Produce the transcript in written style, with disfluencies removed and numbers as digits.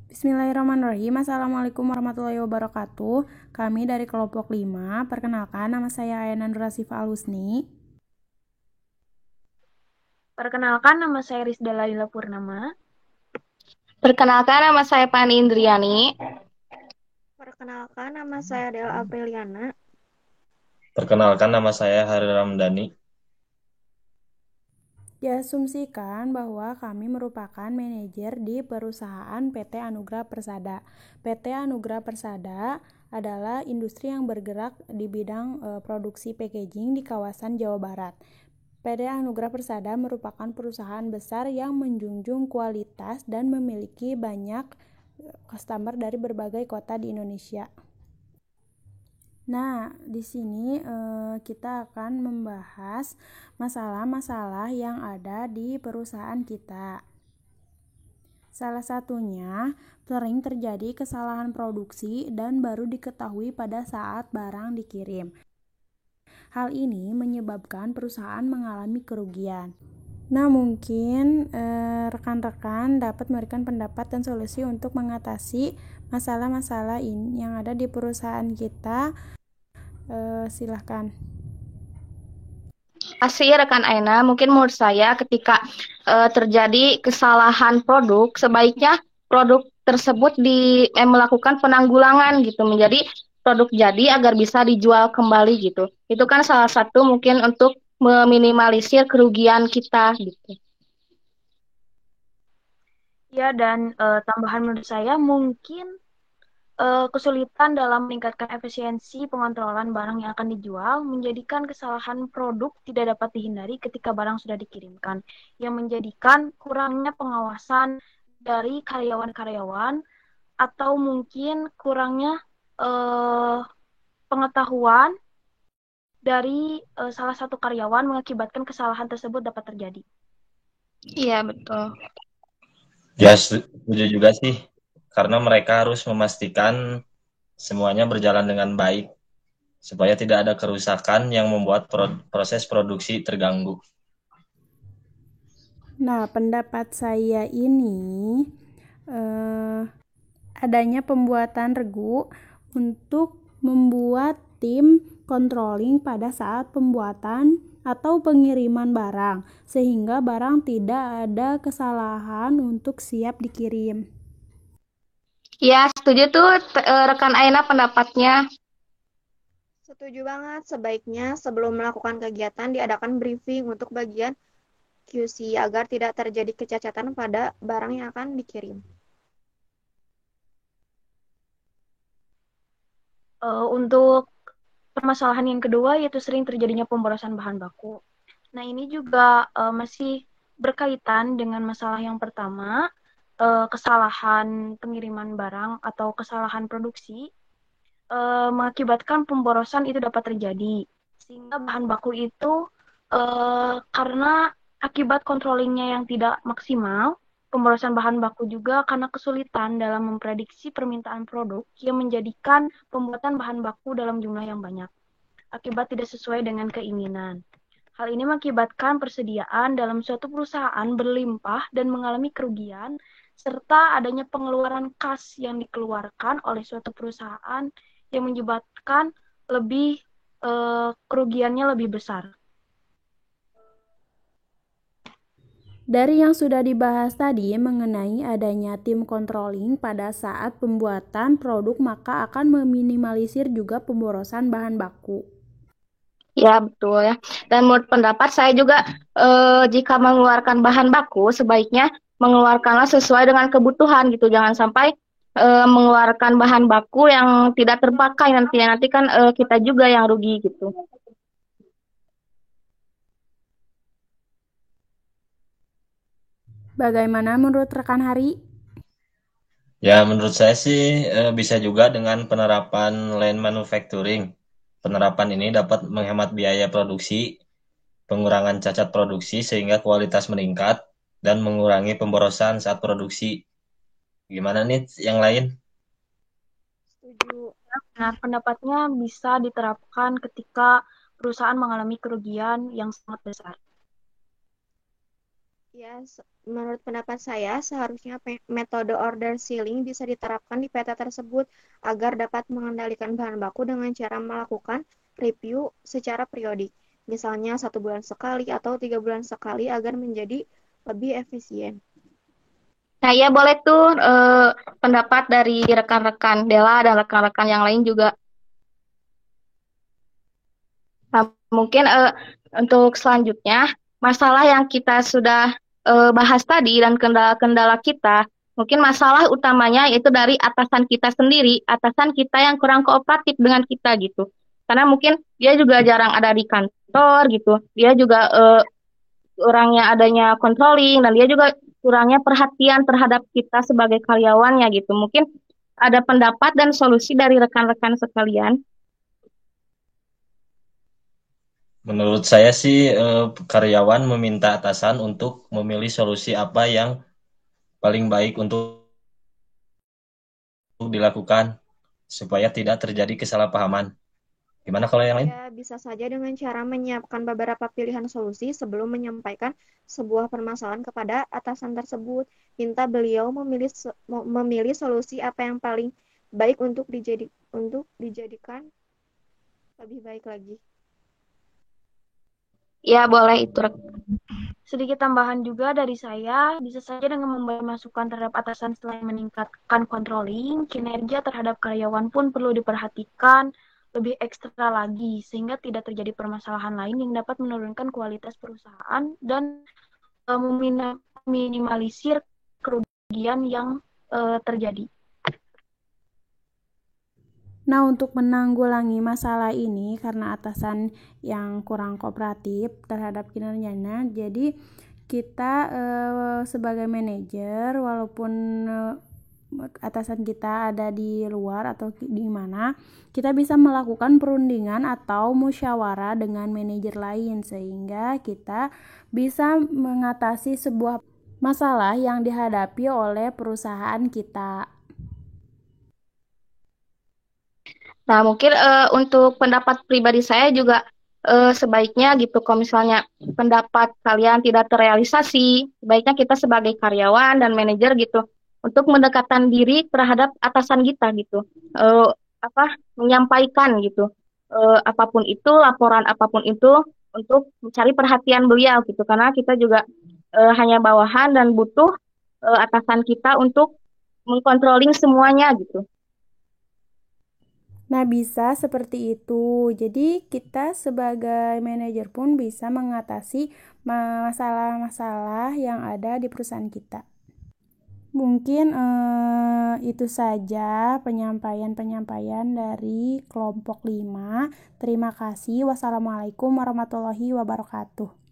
Bismillahirrahmanirrahim. Assalamualaikum warahmatullahi wabarakatuh. Kami dari kelompok 5. Perkenalkan, nama saya Ayana Nurasifa Alusni. Perkenalkan, nama saya Rizda Lalila Purnama. Perkenalkan, nama saya Pani Indriani. Perkenalkan, nama saya Del Apriliana. Perkenalkan, nama saya Hari Ramdhani. Diasumsikan bahwa kami merupakan manajer di perusahaan PT Anugrah Persada. PT Anugrah Persada adalah industri yang bergerak di bidang produksi packaging di kawasan Jawa Barat. PT Anugrah Persada merupakan perusahaan besar yang menjunjung kualitas dan memiliki banyak customer dari berbagai kota di Indonesia. Nah, di sini kita akan membahas masalah-masalah yang ada di perusahaan kita. Salah satunya, sering terjadi kesalahan produksi dan baru diketahui pada saat barang dikirim. Hal ini menyebabkan perusahaan mengalami kerugian. Nah, mungkin rekan-rekan dapat memberikan pendapat dan solusi untuk mengatasi masalah-masalah ini yang ada di perusahaan kita. Silahkan. Asih rekan Aina, mungkin menurut saya ketika terjadi kesalahan produk, sebaiknya produk tersebut melakukan penanggulangan gitu, menjadi produk jadi agar bisa dijual kembali gitu. Itu kan salah satu mungkin untuk meminimalisir kerugian kita gitu. Ya, dan tambahan menurut saya mungkin kesulitan dalam meningkatkan efisiensi pengontrolan barang yang akan dijual menjadikan kesalahan produk tidak dapat dihindari ketika barang sudah dikirimkan, yang menjadikan kurangnya pengawasan dari karyawan-karyawan atau mungkin kurangnya eh, pengetahuan dari salah satu karyawan mengakibatkan kesalahan tersebut dapat terjadi. Iya, betul. Ya, setuju juga sih. Karena mereka harus memastikan semuanya berjalan dengan baik, supaya tidak ada kerusakan yang membuat proses produksi terganggu. Nah, pendapat saya ini adanya pembuatan regu untuk membuat tim controlling pada saat pembuatan atau pengiriman barang, sehingga barang tidak ada kesalahan untuk siap dikirim. Ya, setuju tuh rekan Aina pendapatnya. Setuju banget, sebaiknya sebelum melakukan kegiatan diadakan briefing untuk bagian QC agar tidak terjadi kecacatan pada barang yang akan dikirim. Untuk permasalahan yang kedua yaitu sering terjadinya pemborosan bahan baku. Nah, ini juga masih berkaitan dengan masalah yang pertama, kesalahan pengiriman barang atau kesalahan produksi mengakibatkan pemborosan itu dapat terjadi. Sehingga bahan baku itu karena akibat controllingnya yang tidak maksimal, pemborosan bahan baku juga karena kesulitan dalam memprediksi permintaan produk yang menjadikan pembuatan bahan baku dalam jumlah yang banyak, akibat tidak sesuai dengan keinginan. Hal ini mengakibatkan persediaan dalam suatu perusahaan berlimpah dan mengalami kerugian, serta adanya pengeluaran kas yang dikeluarkan oleh suatu perusahaan yang menyebabkan lebih kerugiannya lebih besar. Dari yang sudah dibahas tadi mengenai adanya tim controlling pada saat pembuatan produk, maka akan meminimalisir juga pemborosan bahan baku. Ya, betul ya. Dan menurut pendapat saya juga jika mengeluarkan bahan baku sebaiknya mengeluarkanlah sesuai dengan kebutuhan gitu. Jangan sampai mengeluarkan bahan baku yang tidak terpakai nanti kan kita juga yang rugi gitu. Bagaimana menurut rekan Hari? Ya, menurut saya sih bisa juga dengan penerapan lean manufacturing. Penerapan ini dapat menghemat biaya produksi, pengurangan cacat produksi sehingga kualitas meningkat, dan mengurangi pemborosan saat produksi. Gimana nih yang lain? Setuju. Nah, pendapatnya bisa diterapkan ketika perusahaan mengalami kerugian yang sangat besar. Ya, menurut pendapat saya, seharusnya metode order ceiling bisa diterapkan di PT tersebut agar dapat mengendalikan bahan baku dengan cara melakukan review secara periodik. Misalnya 1 bulan sekali atau 3 bulan sekali agar menjadi lebih efisien. Nah, ya boleh tuh pendapat dari rekan-rekan Dela dan rekan-rekan yang lain juga. Nah, mungkin untuk selanjutnya, masalah yang kita sudah bahas tadi dan kendala-kendala kita, mungkin masalah utamanya yaitu dari atasan kita sendiri, atasan kita yang kurang kooperatif dengan kita gitu. Karena mungkin dia juga jarang ada di kantor gitu, dia juga kurangnya adanya controlling, dan dia juga kurangnya perhatian terhadap kita sebagai karyawannya gitu. Mungkin ada pendapat dan solusi dari rekan-rekan sekalian. Menurut saya sih karyawan meminta atasan untuk memilih solusi apa yang paling baik untuk dilakukan supaya tidak terjadi kesalahpahaman. Gimana kalau yang lain? Ya, bisa saja dengan cara menyiapkan beberapa pilihan solusi sebelum menyampaikan sebuah permasalahan kepada atasan tersebut. Minta beliau memilih solusi apa yang paling baik untuk dijadikan lebih baik lagi. Ya, boleh itu. Sedikit tambahan juga dari saya, bisa saja dengan memberi masukan terhadap atasan selain meningkatkan controlling, kinerja terhadap karyawan pun perlu diperhatikan lebih ekstra lagi, sehingga tidak terjadi permasalahan lain yang dapat menurunkan kualitas perusahaan dan meminimalisir kerugian yang terjadi. Nah, untuk menanggulangi masalah ini karena atasan yang kurang kooperatif terhadap kinerjanya, jadi kita sebagai manajer, walaupun atasan kita ada di luar atau di mana, kita bisa melakukan perundingan atau musyawarah dengan manajer lain sehingga kita bisa mengatasi sebuah masalah yang dihadapi oleh perusahaan kita. Nah, mungkin untuk pendapat pribadi saya juga sebaiknya gitu, kalau misalnya pendapat kalian tidak terrealisasi, sebaiknya kita sebagai karyawan dan manajer gitu, untuk mendekatkan diri terhadap atasan kita gitu, Eh, menyampaikan gitu, apapun itu, laporan apapun itu, untuk mencari perhatian beliau gitu, karena kita juga hanya bawahan dan butuh atasan kita untuk mengkontrolling semuanya gitu. Nah, bisa seperti itu. Jadi, kita sebagai manajer pun bisa mengatasi masalah-masalah yang ada di perusahaan kita. Mungkin itu saja penyampaian-penyampaian dari kelompok 5. Terima kasih. Wassalamualaikum warahmatullahi wabarakatuh.